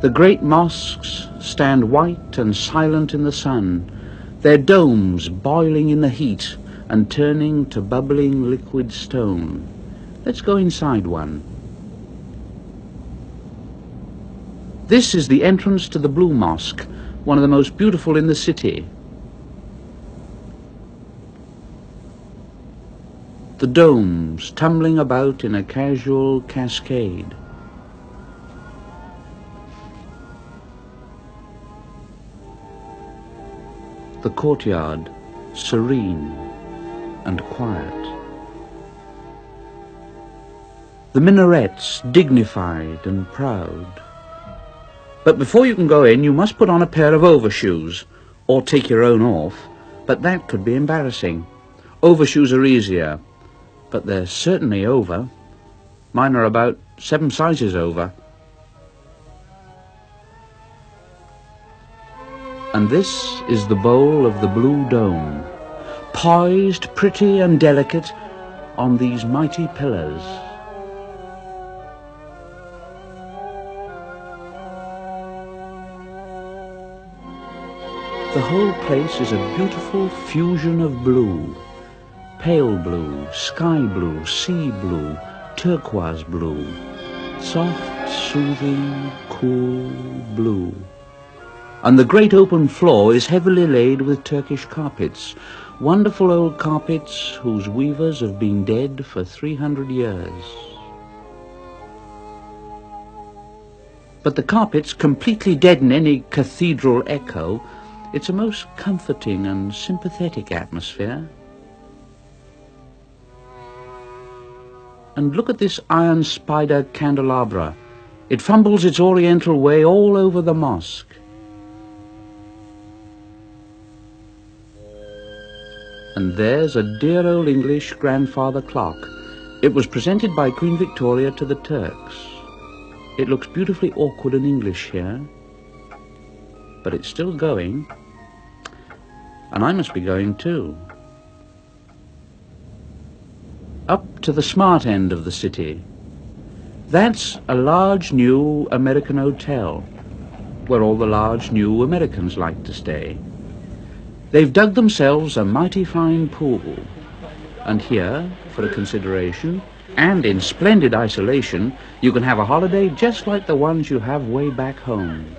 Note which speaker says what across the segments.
Speaker 1: The great mosques stand white and silent in the sun, their domes boiling in the heat and turning to bubbling liquid stone. Let's go inside one. This is the entrance to the Blue Mosque, one of the most beautiful in the city. The domes tumbling about in a casual cascade. The courtyard, serene and quiet. The minarets, dignified and proud. But before you can go in, you must put on a pair of overshoes, or take your own off, but that could be embarrassing. Overshoes are easier, but they're certainly over. Mine are about 7 sizes over. And this is the bowl of the Blue Dome, poised pretty and delicate on these mighty pillars. The whole place is a beautiful fusion of blue. Pale blue, sky blue, sea blue, turquoise blue. Soft, soothing, cool blue. And the great open floor is heavily laid with Turkish carpets. Wonderful old carpets whose weavers have been dead for 300 years. But the carpets completely deaden any cathedral echo. It's a most comforting and sympathetic atmosphere. And look at this iron spider candelabra. It fumbles its oriental way all over the mosque. And there's a dear old English grandfather clock. It was presented by Queen Victoria to the Turks. It looks beautifully awkward and English here, but it's still going, and I must be going too. Up to the smart end of the city. That's a large new American hotel, where all the large new Americans like to stay. They've dug themselves a mighty fine pool, and here, for a consideration, and in splendid isolation, you can have a holiday just like the ones you have way back home.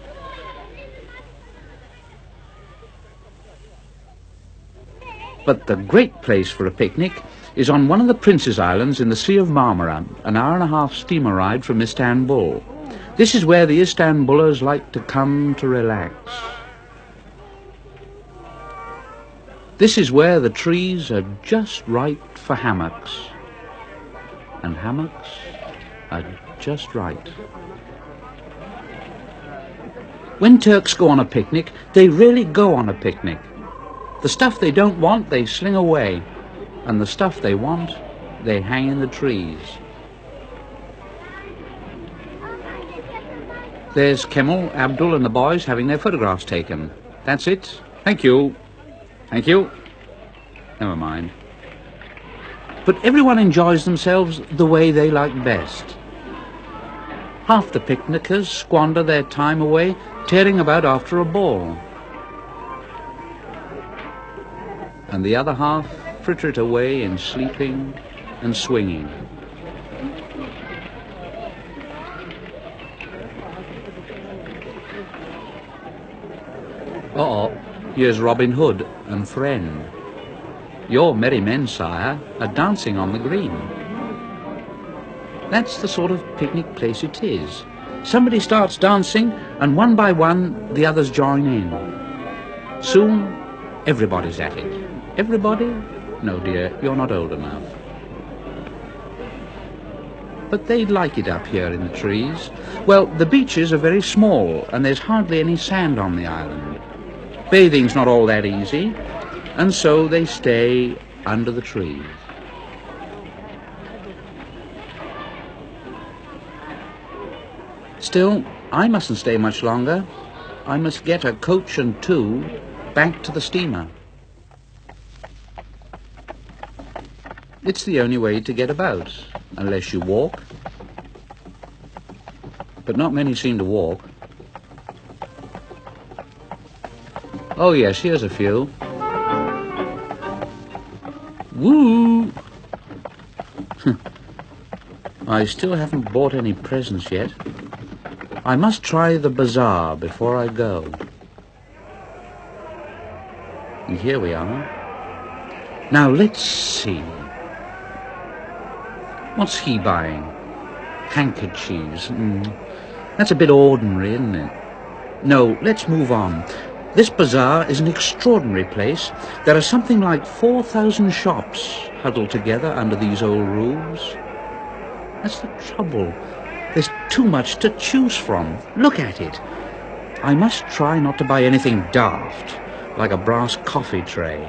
Speaker 1: But the great place for a picnic is on one of the Prince's Islands in the Sea of Marmara, an hour-and-a-half steamer ride from Istanbul. This is where the Istanbulers like to come to relax. This is where the trees are just right for hammocks, and hammocks are just right. When Turks go on a picnic, they really go on a picnic. The stuff they don't want, they sling away, and the stuff they want, they hang in the trees. There's Kemal, Abdul and the boys having their photographs taken. That's it. Thank you. Thank you. Never mind. But everyone enjoys themselves the way they like best. Half the picnickers squander their time away tearing about after a ball. And the other half fritter it away in sleeping and swinging. Uh-oh, here's Robin Hood and friend. Your merry men, sire, are dancing on the green. That's the sort of picnic place it is. Somebody starts dancing, and one by one, the others join in. Soon, everybody's at it. Everybody? No, dear, you're not old enough. But they like it up here in the trees. Well, the beaches are very small, and there's hardly any sand on the island. Bathing's not all that easy, and so they stay under the trees. Still, I mustn't stay much longer. I must get a coach and two back to the steamer. It's the only way to get about, unless you walk. But not many seem to walk. Oh yes, here's a few. Woo! I still haven't bought any presents yet. I must try the bazaar before I go. And here we are. Now let's see. What's he buying? Handkerchiefs. That's a bit ordinary, isn't it? No, let's move on. This bazaar is an extraordinary place. There are something like 4,000 shops huddled together under these old roofs. That's the trouble. There's too much to choose from. Look at it. I must try not to buy anything daft, like a brass coffee tray.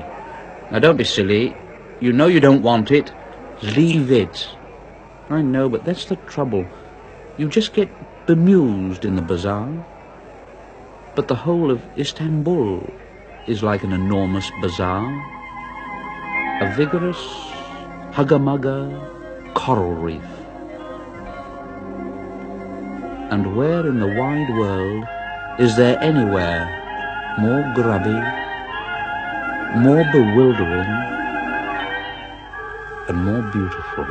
Speaker 1: Now don't be silly. You know you don't want it. Leave it. I know, but that's the trouble. You just get bemused in the bazaar. But the whole of Istanbul is like an enormous bazaar. A vigorous, hugger-mugger coral reef. And where in the wide world is there anywhere more grubby, more bewildering, and more beautiful?